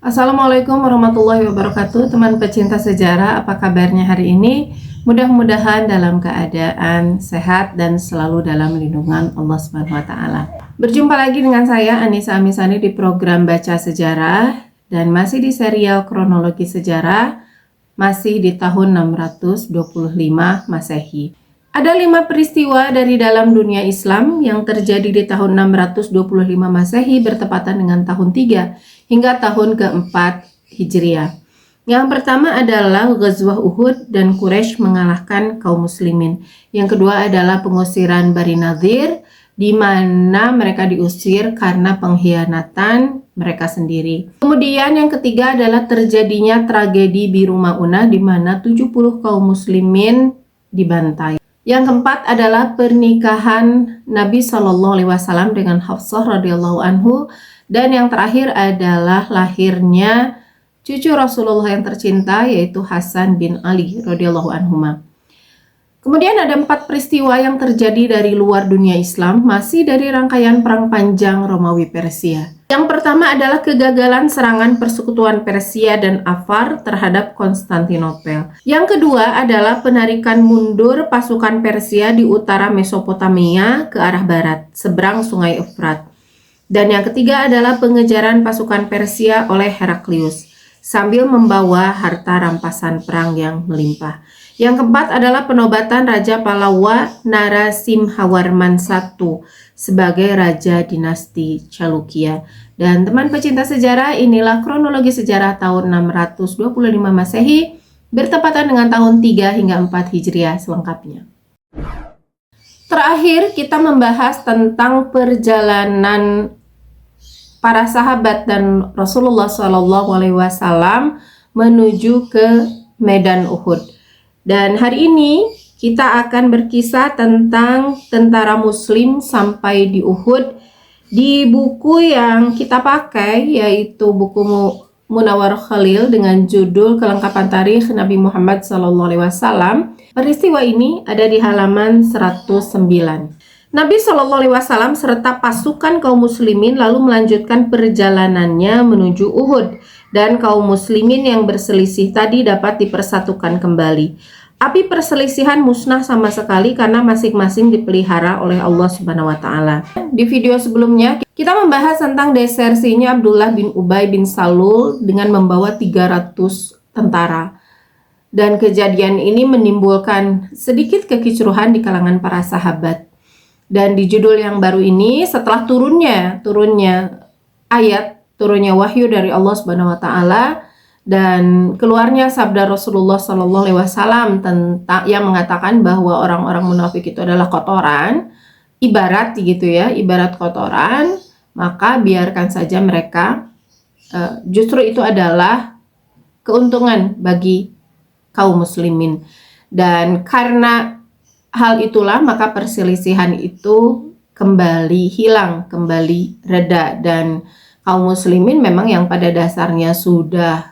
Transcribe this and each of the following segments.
Assalamualaikum warahmatullahi wabarakatuh. Teman pecinta sejarah, apa kabarnya hari ini? Mudah-mudahan dalam keadaan sehat dan selalu dalam lindungan Allah Subhanahu wa taala. Berjumpa lagi dengan saya Anissa Amisani di program Baca Sejarah dan masih di serial kronologi sejarah, masih di tahun 625 Masehi. Ada 5 peristiwa dari dalam dunia Islam yang terjadi di tahun 625 Masehi bertepatan dengan tahun 3 hingga tahun keempat Hijriah. Yang pertama adalah Ghazwah Uhud dan Quraisy mengalahkan kaum muslimin. Yang kedua adalah pengusiran Bani Nadhir, di mana mereka diusir karena pengkhianatan mereka sendiri. Kemudian yang ketiga adalah terjadinya tragedi Biru Maunah, di mana 70 kaum muslimin dibantai. Yang keempat adalah pernikahan Nabi Shallallahu Alaihi Wasallam dengan Hafsah radhiyallahu anhu, dan yang terakhir adalah lahirnya cucu Rasulullah yang tercinta, yaitu Hasan bin Ali radhiyallahu anhuma. Kemudian ada 4 peristiwa yang terjadi dari luar dunia Islam, masih dari rangkaian perang panjang Romawi Persia. Yang pertama adalah kegagalan serangan persekutuan Persia dan Afar terhadap Konstantinopel. Yang kedua adalah penarikan mundur pasukan Persia di utara Mesopotamia ke arah barat, seberang sungai Efrat. Dan yang ketiga adalah pengejaran pasukan Persia oleh Heraklius, sambil membawa harta rampasan perang yang melimpah. Yang keempat adalah penobatan Raja Palawa Narasimhawarman I sebagai Raja Dinasti Chalukya. Dan teman pecinta sejarah, inilah kronologi sejarah tahun 625 Masehi bertepatan dengan tahun 3 hingga 4 Hijriah selengkapnya. Terakhir kita membahas tentang perjalanan para sahabat dan Rasulullah SAW menuju ke Medan Uhud. Dan hari ini kita akan berkisah tentang tentara muslim sampai di Uhud di buku yang kita pakai, yaitu buku Munawwar Khalil dengan judul Kelengkapan Tarikh Nabi Muhammad SAW. Peristiwa ini ada di halaman 109. Nabi SAW serta pasukan kaum muslimin lalu melanjutkan perjalanannya menuju Uhud, dan kaum muslimin yang berselisih tadi dapat dipersatukan kembali. Api perselisihan musnah sama sekali karena masing-masing dipelihara oleh Allah Subhanahu wa taala. Di video sebelumnya kita membahas tentang desersinya Abdullah bin Ubay bin Salul dengan membawa 300 tentara. Dan kejadian ini menimbulkan sedikit kekisruhan di kalangan para sahabat. Dan di judul yang baru ini, setelah turunnya wahyu dari Allah Subhanahu wa taala dan keluarnya sabda Rasulullah Sallallahu Alaihi Wasallam tentang yang mengatakan bahwa orang-orang munafik itu adalah kotoran, ibarat kotoran, maka biarkan saja mereka. Justru itu adalah keuntungan bagi kaum muslimin. Dan karena hal itulah maka perselisihan itu kembali hilang, kembali reda, dan kaum muslimin memang yang pada dasarnya sudah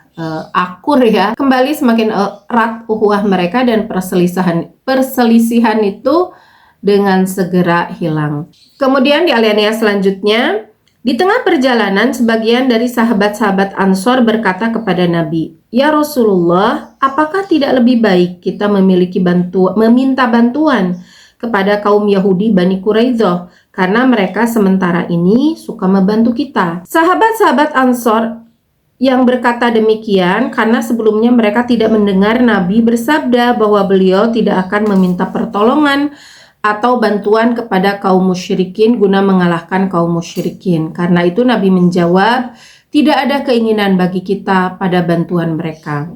akur ya, kembali semakin erat ukhuwah mereka, dan perselisihan itu dengan segera hilang. Kemudian di alinea selanjutnya, di tengah perjalanan sebagian dari sahabat-sahabat Ansor berkata kepada Nabi, "Ya Rasulullah, apakah tidak lebih baik kita meminta bantuan kepada kaum Yahudi Bani Quraidah, karena mereka sementara ini suka membantu kita?" Sahabat-sahabat Ansor yang berkata demikian karena sebelumnya mereka tidak mendengar Nabi bersabda bahwa beliau tidak akan meminta pertolongan atau bantuan kepada kaum musyrikin guna mengalahkan kaum musyrikin. Karena itu Nabi menjawab, tidak ada keinginan bagi kita pada bantuan mereka.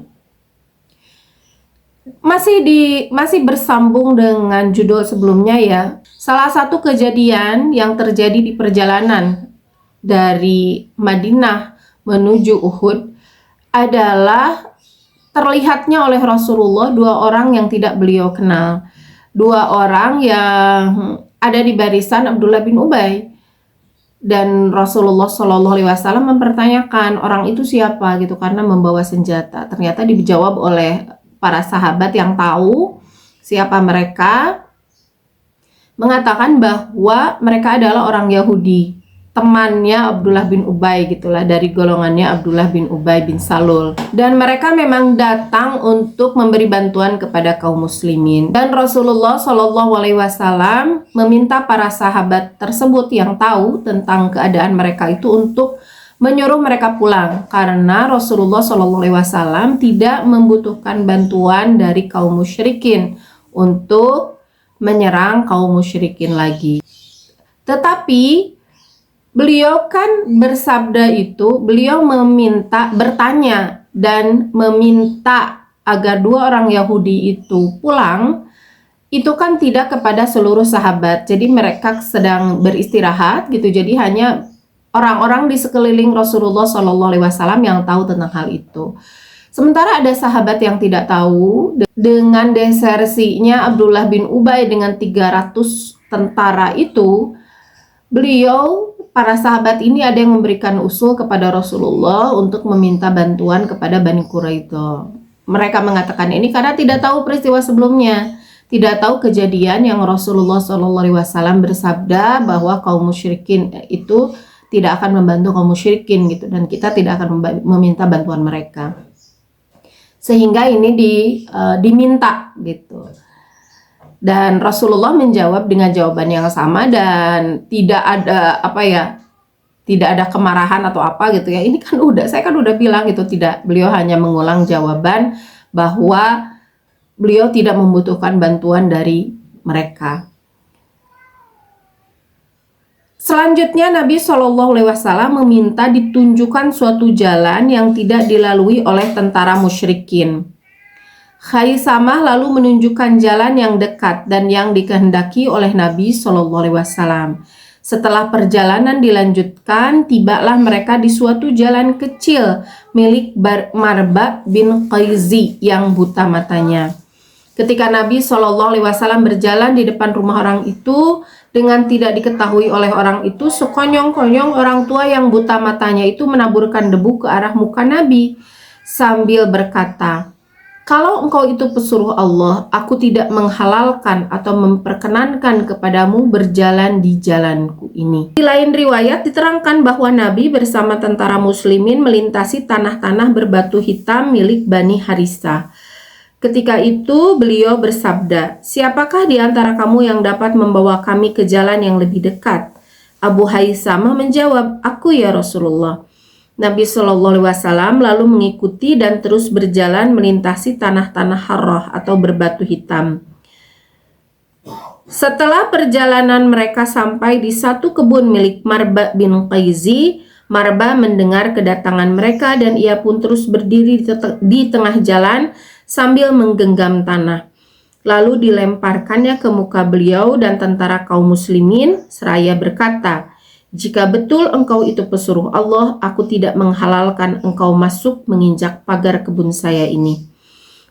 Masih bersambung dengan judul sebelumnya ya. Salah satu kejadian yang terjadi di perjalanan dari Madinah menuju Uhud adalah terlihatnya oleh Rasulullah 2 orang yang tidak beliau kenal. 2 orang yang ada di barisan Abdullah bin Ubay, dan Rasulullah Shallallahu Alaihi Wasallam mempertanyakan orang itu siapa gitu karena membawa senjata. Ternyata dijawab oleh para sahabat yang tahu siapa mereka, mengatakan bahwa mereka adalah orang Yahudi temannya Abdullah bin Ubay gitulah, dari golongannya Abdullah bin Ubay bin Salul. Dan mereka memang datang untuk memberi bantuan kepada kaum muslimin. Dan Rasulullah Shallallahu Alaihi Wasallam meminta para sahabat tersebut yang tahu tentang keadaan mereka itu untuk menyuruh mereka pulang, karena Rasulullah Shallallahu Alaihi Wasallam tidak membutuhkan bantuan dari kaum musyrikin untuk menyerang kaum musyrikin lagi. Tetapi beliau kan bersabda itu, beliau bertanya dan meminta agar dua orang Yahudi itu pulang, itu kan tidak kepada seluruh sahabat. Jadi mereka sedang beristirahat gitu, jadi hanya orang-orang di sekeliling Rasulullah Shallallahu Alaihi Wasallam yang tahu tentang hal itu. Sementara ada sahabat yang tidak tahu. Dengan desersinya Abdullah bin Ubay dengan 300 tentara itu, para sahabat ini ada yang memberikan usul kepada Rasulullah untuk meminta bantuan kepada Bani Quraidah. Mereka mengatakan ini karena tidak tahu peristiwa sebelumnya, tidak tahu kejadian yang Rasulullah SAW bersabda bahwa kaum musyrikin itu tidak akan membantu kaum musyrikin gitu, dan kita tidak akan meminta bantuan mereka. Sehingga ini diminta gitu. Dan Rasulullah menjawab dengan jawaban yang sama dan tidak ada tidak ada kemarahan atau apa gitu ya. Ini kan saya kan udah bilang gitu, tidak, beliau hanya mengulang jawaban bahwa beliau tidak membutuhkan bantuan dari mereka. Selanjutnya Nabi Shallallahu Alaihi Wasallam meminta ditunjukkan suatu jalan yang tidak dilalui oleh tentara musyrikin. Khaisamah lalu menunjukkan jalan yang dekat dan yang dikehendaki oleh Nabi Shallallahu Alaihi Wasallam. Setelah perjalanan dilanjutkan, tibalah mereka di suatu jalan kecil milik Marba bin Qaizi yang buta matanya. Ketika Nabi Shallallahu Alaihi Wasallam berjalan di depan rumah orang itu, dengan tidak diketahui oleh orang itu, sekonyong-konyong orang tua yang buta matanya itu menaburkan debu ke arah muka Nabi sambil berkata, "Kalau engkau itu pesuruh Allah, aku tidak menghalalkan atau memperkenankan kepadamu berjalan di jalanku ini." Di lain riwayat diterangkan bahwa Nabi bersama tentara muslimin melintasi tanah-tanah berbatu hitam milik Bani Harisah. Ketika itu beliau bersabda, "Siapakah di antara kamu yang dapat membawa kami ke jalan yang lebih dekat?" Abu Haisamah menjawab, "Aku ya Rasulullah." Nabi Shallallahu Alaihi Wasallam lalu mengikuti dan terus berjalan melintasi tanah-tanah harrah atau berbatu hitam. Setelah perjalanan mereka sampai di satu kebun milik Marba bin Qaizi, Marba mendengar kedatangan mereka dan ia pun terus berdiri di tengah jalan sambil menggenggam tanah. Lalu dilemparkannya ke muka beliau dan tentara kaum muslimin seraya berkata, "Jika betul engkau itu pesuruh Allah, aku tidak menghalalkan engkau masuk menginjak pagar kebun saya ini."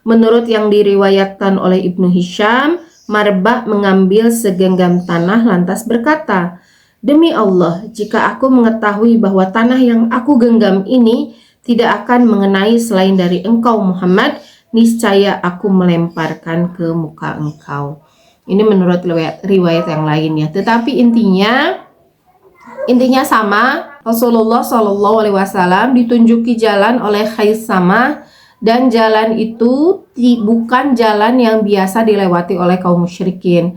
Menurut yang diriwayatkan oleh Ibnu Hisham, Marba mengambil segenggam tanah lantas berkata, "Demi Allah, jika aku mengetahui bahwa tanah yang aku genggam ini tidak akan mengenai selain dari engkau Muhammad, niscaya aku melemparkan ke muka engkau." Ini menurut riwayat yang lainnya. Tetapi intinya sama. Rasulullah Shallallahu Alaihi Wasallam ditunjuki jalan oleh Khaisamah, dan jalan itu bukan jalan yang biasa dilewati oleh kaum musyrikin.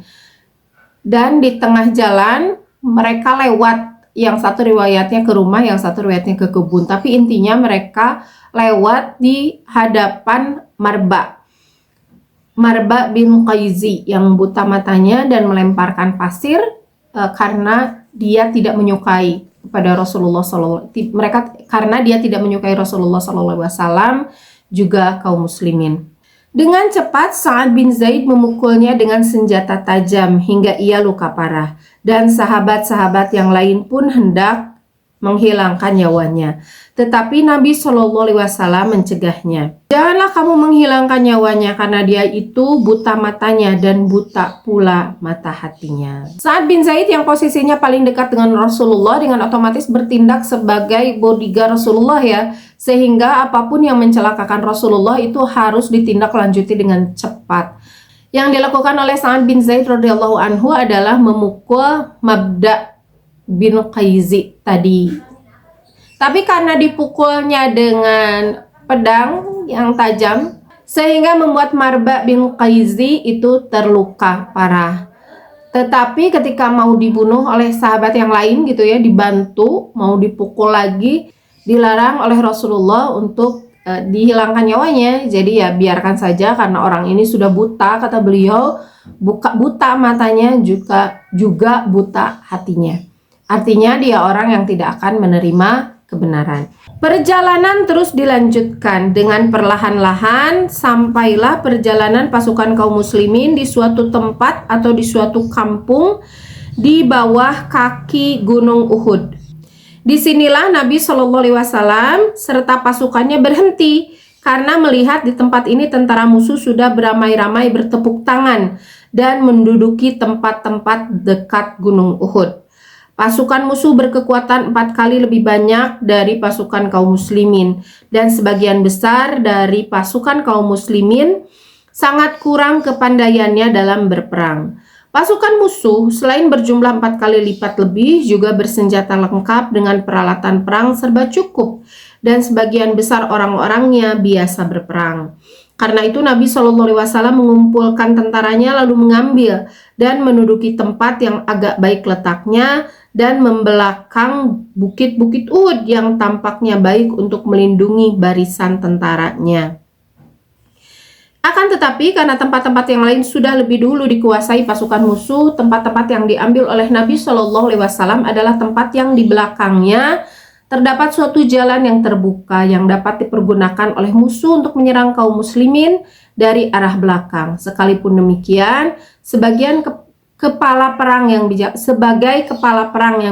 Dan di tengah jalan mereka lewat, yang satu riwayatnya ke rumah, yang satu riwayatnya ke kebun. Tapi intinya mereka lewat di hadapan Marba bin Qaizi yang buta matanya dan melemparkan pasir karena dia tidak menyukai kepada Rasulullah karena dia tidak menyukai Rasulullah SAW juga kaum muslimin. Dengan cepat Sa'ad bin Zaid memukulnya dengan senjata tajam hingga ia luka parah, dan sahabat-sahabat yang lain pun hendak menghilangkan nyawanya. Tetapi Nabi Shallallahu Alaihi Wasallam mencegahnya. "Janganlah kamu menghilangkan nyawanya, karena dia itu buta matanya dan buta pula mata hatinya." Sa'ad bin Zaid yang posisinya paling dekat dengan Rasulullah dengan otomatis bertindak sebagai bodyguard Rasulullah ya, sehingga apapun yang mencelakakan Rasulullah itu harus ditindaklanjuti dengan cepat. Yang dilakukan oleh Sa'ad bin Zaid radhiyallahu anhu adalah memukul Mabda bin Qaizi tadi. Tapi karena dipukulnya dengan pedang yang tajam, sehingga membuat Marba bin Qaizi itu terluka parah. Tetapi ketika mau dibunuh oleh sahabat yang lain gitu ya, dibantu, mau dipukul lagi, dilarang oleh Rasulullah untuk dihilangkan nyawanya. Jadi ya biarkan saja, karena orang ini sudah buta, kata beliau, buta matanya, juga buta hatinya. Artinya dia orang yang tidak akan menerima kebenaran. Perjalanan terus dilanjutkan dengan perlahan-lahan, sampailah perjalanan pasukan kaum muslimin di suatu tempat atau di suatu kampung di bawah kaki Gunung Uhud. Disinilah Nabi Shallallahu Alaihi Wasallam serta pasukannya berhenti karena melihat di tempat ini tentara musuh sudah beramai-ramai bertepuk tangan dan menduduki tempat-tempat dekat Gunung Uhud. Pasukan musuh berkekuatan 4 kali lebih banyak dari pasukan kaum muslimin, dan sebagian besar dari pasukan kaum muslimin sangat kurang kepandaiannya dalam berperang. Pasukan musuh selain berjumlah 4 kali lipat lebih juga bersenjata lengkap dengan peralatan perang serba cukup, dan sebagian besar orang-orangnya biasa berperang. Karena itu Nabi Shallallahu Alaihi Wasallam mengumpulkan tentaranya lalu mengambil dan menduduki tempat yang agak baik letaknya dan membelakang bukit-bukit Uhud yang tampaknya baik untuk melindungi barisan tentaranya. Akan tetapi karena tempat-tempat yang lain sudah lebih dulu dikuasai pasukan musuh, tempat-tempat yang diambil oleh Nabi Shallallahu Alaihi Wasallam adalah tempat yang di belakangnya terdapat suatu jalan yang terbuka yang dapat dipergunakan oleh musuh untuk menyerang kaum muslimin dari arah belakang. Sekalipun demikian, sebagai kepala perang yang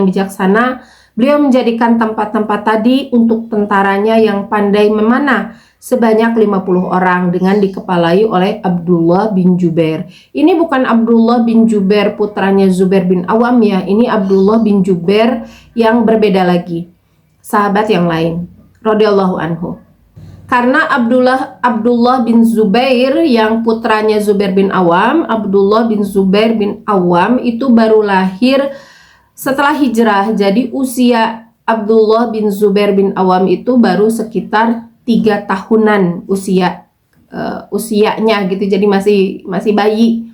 bijaksana, beliau menjadikan tempat-tempat tadi untuk tentaranya yang pandai memanah sebanyak 50 orang dengan dikepalai oleh Abdullah bin Jubair. Ini bukan Abdullah bin Jubair putranya Zubair bin Awam ya, ini Abdullah bin Jubair yang berbeda lagi, sahabat yang lain radhiyallahu anhu. Karena Abdullah bin Zubair yang putranya Zubair bin Awam, Abdullah bin Zubair bin Awam itu baru lahir setelah hijrah. Jadi usia Abdullah bin Zubair bin Awam itu baru sekitar 3 tahunan usianya gitu. Jadi masih bayi.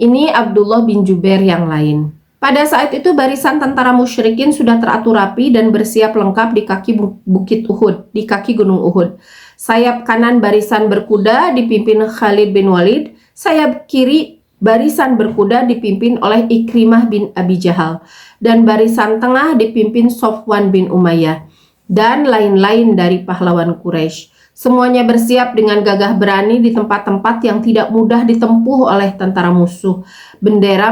Ini Abdullah bin Jubair yang lain. Pada saat itu barisan tentara musyrikin sudah teratur rapi dan bersiap lengkap di kaki bukit Uhud, di kaki gunung Uhud. Sayap kanan barisan berkuda dipimpin Khalid bin Walid, sayap kiri barisan berkuda dipimpin oleh Ikrimah bin Abi Jahal, dan barisan tengah dipimpin Sofwan bin Umayyah, dan lain-lain dari pahlawan Quraisy. Semuanya bersiap dengan gagah berani di tempat-tempat yang tidak mudah ditempuh oleh tentara musuh. Bendera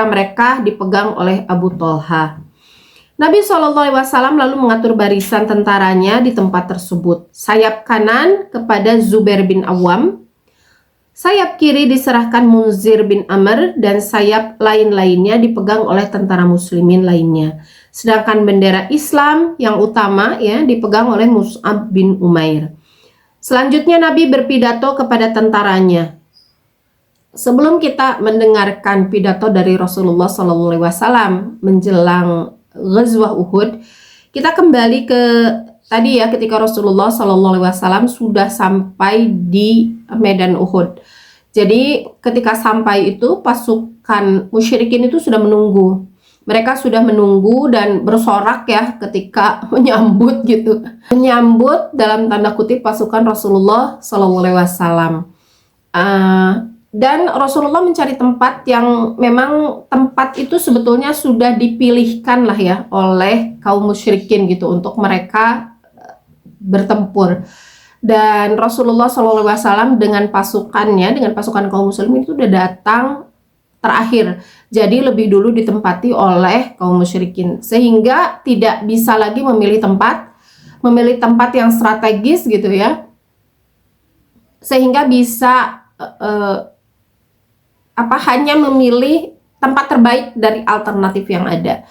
mereka dipegang oleh Abu Thalha. Nabi SAW lalu mengatur barisan tentaranya di tempat tersebut. Sayap kanan kepada Zubair bin Awam, sayap kiri diserahkan Munzir bin Amr, dan sayap lain-lainnya dipegang oleh tentara muslimin lainnya. Sedangkan bendera Islam yang utama ya dipegang oleh Mus'ab bin Umair. Selanjutnya Nabi berpidato kepada tentaranya. Sebelum kita mendengarkan pidato dari Rasulullah SAW menjelang Ghazwah Uhud, kita kembali ke tadi ya, ketika Rasulullah SAW sudah sampai di medan Uhud. Jadi ketika sampai itu pasukan musyrikin itu sudah menunggu. Mereka sudah menunggu dan bersorak ya ketika menyambut menyambut dalam tanda kutip pasukan Rasulullah SAW. Dan Rasulullah mencari tempat yang memang tempat itu sebetulnya sudah dipilihkan lah ya oleh kaum musyrikin gitu untuk mereka bertempur. Dan Rasulullah SAW dengan pasukannya, dengan pasukan kaum muslimin itu sudah datang terakhir, jadi lebih dulu ditempati oleh kaum musyrikin, sehingga tidak bisa lagi memilih tempat yang strategis gitu ya, sehingga bisa hanya memilih tempat terbaik dari alternatif yang ada.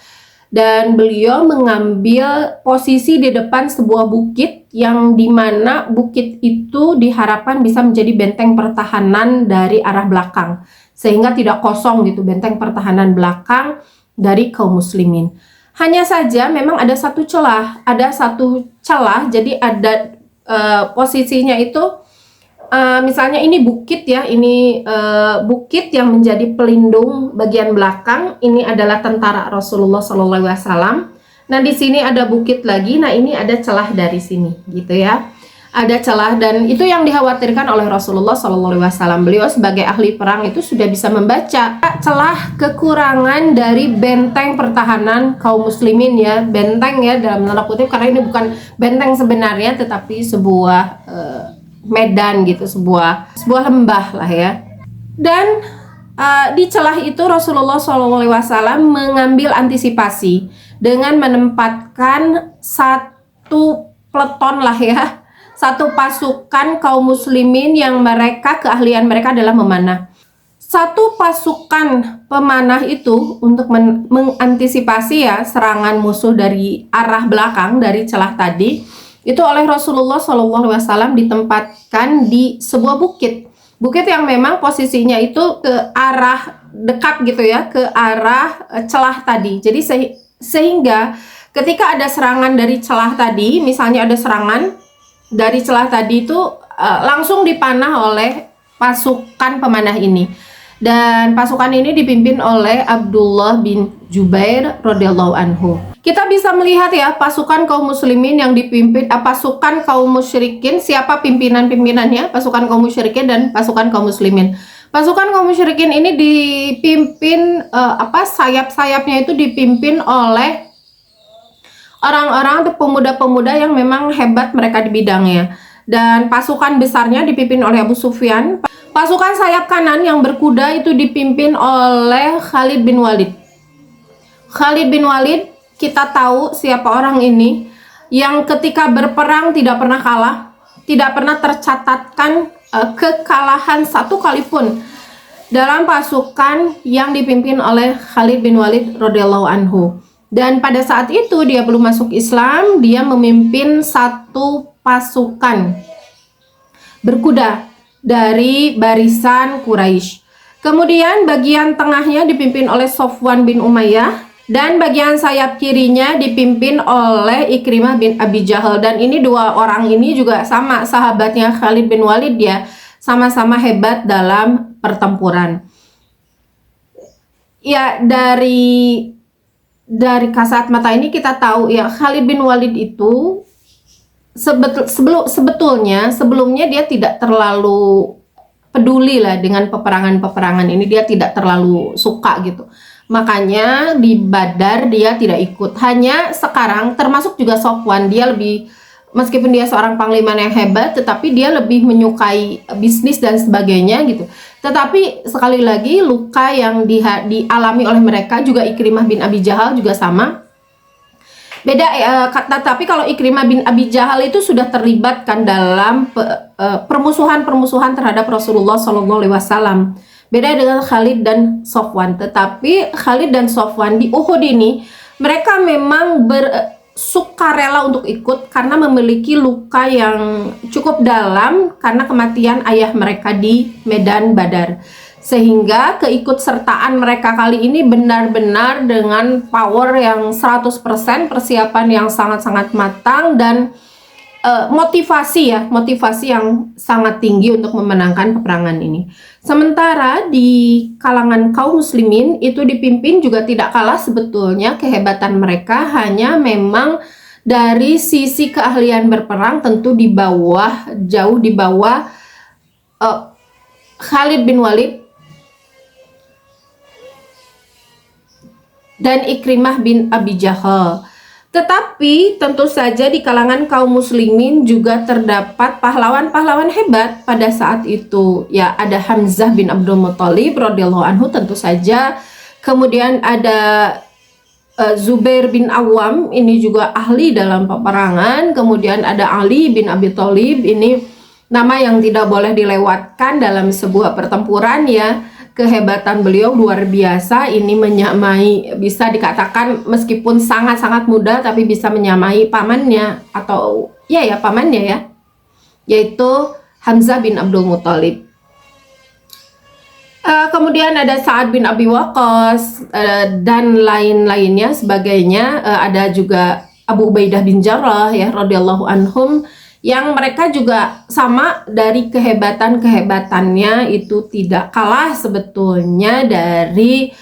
Dan beliau mengambil posisi di depan sebuah bukit yang dimana bukit itu diharapkan bisa menjadi benteng pertahanan dari arah belakang, sehingga tidak kosong gitu, benteng pertahanan belakang dari kaum muslimin. Hanya saja memang ada satu celah, jadi ada posisinya itu misalnya ini bukit ya, ini bukit yang menjadi pelindung bagian belakang, ini adalah tentara Rasulullah SAW. Nah di sini ada bukit lagi, nah ini ada celah dari sini gitu ya. Ada celah, dan itu yang dikhawatirkan oleh Rasulullah SAW. Beliau sebagai ahli perang itu sudah bisa membaca celah kekurangan dari benteng pertahanan kaum muslimin ya, benteng ya dalam tanda kutip, karena ini bukan benteng sebenarnya tetapi sebuah medan gitu, sebuah lembah lah ya. Dan di celah itu Rasulullah SAW mengambil antisipasi dengan menempatkan satu peleton lah ya, satu pasukan kaum muslimin yang keahlian mereka adalah memanah. Satu pasukan pemanah itu untuk mengantisipasi ya serangan musuh dari arah belakang dari celah tadi, itu oleh Rasulullah SAW ditempatkan di sebuah bukit. Bukit yang memang posisinya itu ke arah dekat gitu ya, ke arah celah tadi. Jadi sehingga ketika ada serangan dari celah tadi, misalnya ada serangan dari celah tadi itu langsung dipanah oleh pasukan pemanah ini, dan pasukan ini dipimpin oleh Abdullah bin Jubair radhiyallahu anhu. Kita bisa melihat ya pasukan kaum muslimin yang dipimpin pasukan kaum musyrikin, siapa pimpinan-pimpinannya, pasukan kaum musyrikin dan pasukan kaum muslimin. Pasukan kaum musyrikin ini dipimpin sayap-sayapnya itu dipimpin oleh orang-orang atau pemuda-pemuda yang memang hebat mereka di bidangnya. Dan pasukan besarnya dipimpin oleh Abu Sufyan. Pasukan sayap kanan yang berkuda itu dipimpin oleh Khalid bin Walid. Khalid bin Walid, kita tahu siapa orang ini, yang ketika berperang tidak pernah kalah, tidak pernah tercatatkan kekalahan satu kali pun dalam pasukan yang dipimpin oleh Khalid bin Walid radhiyallahu anhu. Dan pada saat itu dia belum masuk Islam, dia memimpin satu pasukan berkuda dari barisan Quraisy. Kemudian bagian tengahnya dipimpin oleh Sofwan bin Umayyah, dan bagian sayap kirinya dipimpin oleh Ikrimah bin Abi Jahal. Dan ini dua orang ini juga sama sahabatnya Khalid bin Walid ya, sama-sama hebat dalam pertempuran. Ya, dari kasat mata ini kita tahu ya, Khalid bin Walid itu sebelumnya dia tidak terlalu peduli lah dengan peperangan ini, dia tidak terlalu suka gitu. Makanya di Badar dia tidak ikut. Hanya sekarang termasuk juga Sofwan, dia lebih, meskipun dia seorang panglima yang hebat, tetapi dia lebih menyukai bisnis dan sebagainya gitu. Tetapi sekali lagi luka yang dialami oleh mereka juga, Ikrimah bin Abi Jahal juga sama. Beda tapi kalau Ikrimah bin Abi Jahal itu sudah terlibat kan dalam permusuhan terhadap Rasulullah SAW. Beda dengan Khalid dan Sofwan. Tetapi Khalid dan Sofwan di Uhud ini mereka memang sukarela untuk ikut karena memiliki luka yang cukup dalam karena kematian ayah mereka di medan Badar. Sehingga keikutsertaan mereka kali ini benar-benar dengan power yang 100%, persiapan yang sangat-sangat matang, dan motivasi yang sangat tinggi untuk memenangkan peperangan ini. Sementara di kalangan kaum muslimin itu dipimpin juga tidak kalah sebetulnya kehebatan mereka, hanya memang dari sisi keahlian berperang tentu jauh di bawah Khalid bin Walid dan Ikrimah bin Abi Jahal. Tetapi tentu saja di kalangan kaum muslimin juga terdapat pahlawan-pahlawan hebat pada saat itu. Ya, ada Hamzah bin Abdul Muthalib radhiyallahu anhu tentu saja. Kemudian ada Zubair bin Awam, ini juga ahli dalam peperangan. Kemudian ada Ali bin Abi Thalib, ini nama yang tidak boleh dilewatkan dalam sebuah pertempuran ya. Kehebatan beliau luar biasa, ini menyamai, bisa dikatakan meskipun sangat-sangat muda tapi bisa menyamai pamannya, atau pamannya ya, yaitu Hamzah bin Abdul Muthalib. Kemudian ada Sa'ad bin Abi Waqqas dan lain-lainnya sebagainya. Ada juga Abu Ubaidah bin Jarrah ya radhiyallahu anhum, yang mereka juga sama dari kehebatan-kehebatannya itu tidak kalah sebetulnya dari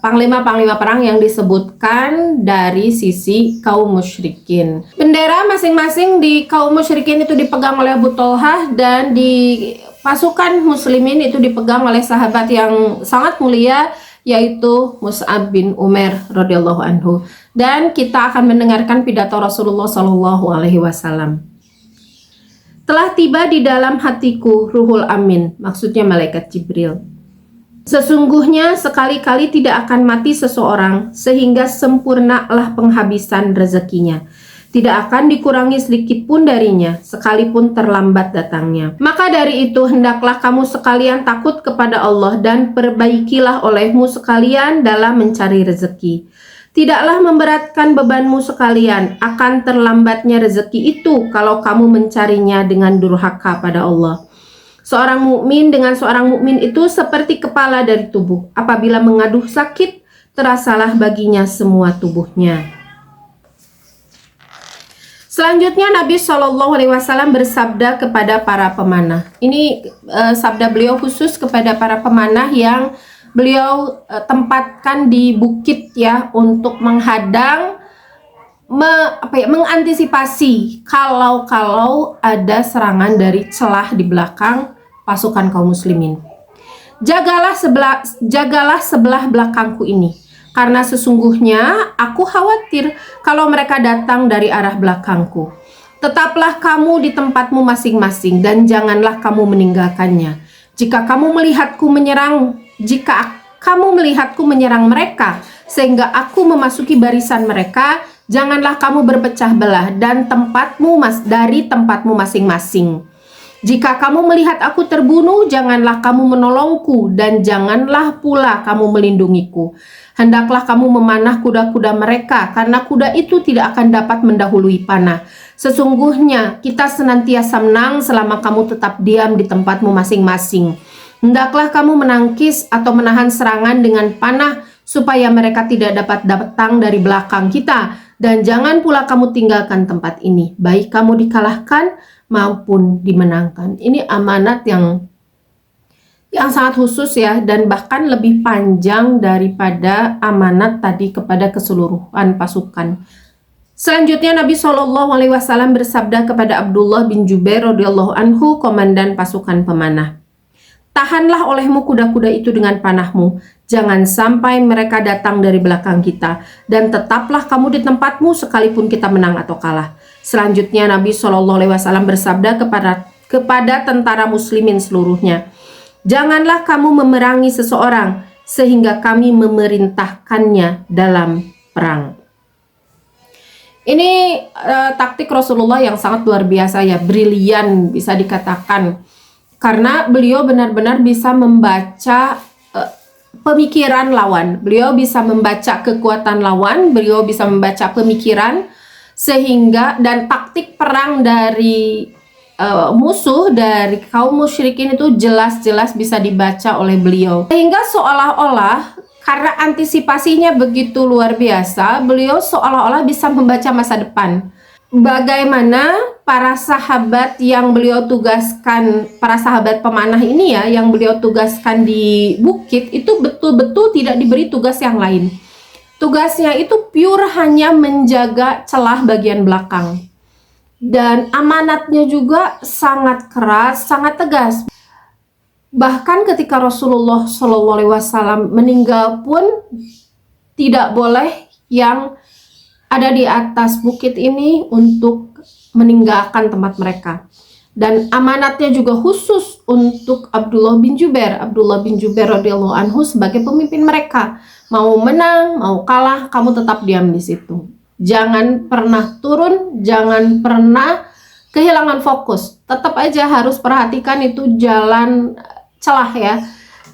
panglima-panglima perang yang disebutkan dari sisi kaum musyrikin. Bendera masing-masing di kaum musyrikin itu dipegang oleh Abu Thalhah, dan di pasukan muslimin itu dipegang oleh sahabat yang sangat mulia, yaitu Mus'ab bin Umair radhiyallahu anhu. Dan kita akan mendengarkan pidato Rasulullah Shallallahu alaihi wasallam. Telah tiba di dalam hatiku Ruhul Amin, maksudnya malaikat Jibril. Sesungguhnya sekali-kali tidak akan mati seseorang sehingga sempurnalah penghabisan rezekinya. Tidak akan dikurangi sedikit pun darinya, sekalipun terlambat datangnya. Maka dari itu hendaklah kamu sekalian takut kepada Allah dan perbaikilah olehmu sekalian dalam mencari rezeki. Tidaklah memberatkan bebanmu sekalian akan terlambatnya rezeki itu kalau kamu mencarinya dengan durhaka pada Allah. Seorang mukmin dengan seorang mukmin itu seperti kepala dari tubuh. Apabila mengaduh sakit, terasalah baginya semua tubuhnya. Selanjutnya Nabi Shallallahu alaihi wasallam bersabda kepada para pemanah. Ini sabda beliau khusus kepada para pemanah yang beliau tempatkan di bukit ya, untuk menghadang, mengantisipasi kalau ada serangan dari celah di belakang pasukan kaum muslimin. Jagalah sebelah belakangku ini, karena sesungguhnya aku khawatir kalau mereka datang dari arah belakangku. Tetaplah kamu di tempatmu masing-masing dan janganlah kamu meninggalkannya. Jika kamu melihatku menyerang mereka sehingga aku memasuki barisan mereka, janganlah kamu berpecah belah dan dari tempatmu masing-masing. Jika kamu melihat aku terbunuh, janganlah kamu menolongku dan janganlah pula kamu melindungiku. Hendaklah kamu memanah kuda-kuda mereka, karena kuda itu tidak akan dapat mendahului panah. Sesungguhnya kita senantiasa menang selama kamu tetap diam di tempatmu masing-masing. Hendaklah kamu menangkis atau menahan serangan dengan panah, supaya mereka tidak dapat datang dari belakang kita. Dan jangan pula kamu tinggalkan tempat ini, baik kamu dikalahkan maupun dimenangkan. Ini amanat yang sangat khusus ya, dan bahkan lebih panjang daripada amanat tadi kepada keseluruhan pasukan. Selanjutnya Nabi Shallallahu alaihi wasallam bersabda kepada Abdullah bin Jubair radhiyallahu anhu, komandan pasukan pemanah. Tahanlah olehmu kuda-kuda itu dengan panahmu, jangan sampai mereka datang dari belakang kita, dan tetaplah kamu di tempatmu sekalipun kita menang atau kalah. Selanjutnya Nabi Shallallahu alaihi wasallam bersabda kepada tentara muslimin seluruhnya, janganlah kamu memerangi seseorang sehingga kami memerintahkannya dalam perang. Ini taktik Rasulullah yang sangat luar biasa ya, brilian bisa dikatakan, karena beliau benar-benar bisa membaca pemikiran lawan, beliau bisa membaca kekuatan lawan, beliau bisa membaca pemikiran, sehingga dan taktik perang dari musuh dari kaum musyrikin itu jelas-jelas bisa dibaca oleh beliau, sehingga seolah-olah karena antisipasinya begitu luar biasa, beliau seolah-olah bisa membaca masa depan. Bagaimana para sahabat yang beliau tugaskan, para sahabat pemanah ini ya, yang beliau tugaskan di bukit itu betul-betul tidak diberi tugas yang lain. Tugasnya itu pure hanya menjaga celah bagian belakang. Dan amanatnya juga sangat keras, sangat tegas. Bahkan ketika Rasulullah SAW meninggal pun tidak boleh yang ada di atas bukit ini untuk meninggalkan tempat mereka. Dan amanatnya juga khusus untuk Abdullah bin Jubair. Abdullah bin Jubair radhiyallahu anhu sebagai pemimpin mereka. Mau menang, mau kalah, kamu tetap diam di situ. Jangan pernah turun, jangan pernah kehilangan fokus. Tetap aja harus perhatikan itu jalan celah ya.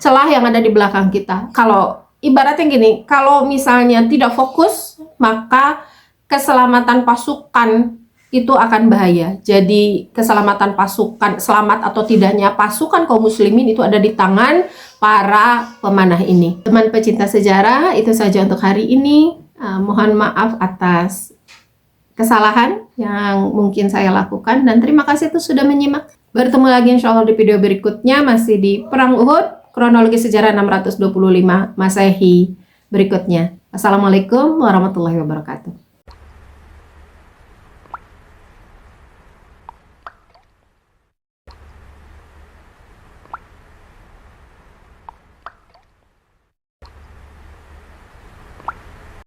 Celah yang ada di belakang kita. Kalau ibaratnya gini, kalau misalnya tidak fokus, maka keselamatan pasukan itu akan bahaya. Jadi keselamatan pasukan, selamat atau tidaknya pasukan kaum muslimin itu ada di tangan para pemanah ini. Teman pecinta sejarah, itu saja untuk hari ini. Mohon maaf atas kesalahan yang mungkin saya lakukan, dan terima kasih tuh sudah menyimak. Bertemu lagi insya Allah di video berikutnya, masih di Perang Uhud, kronologi sejarah 625 Masehi berikutnya. Assalamualaikum warahmatullahi wabarakatuh.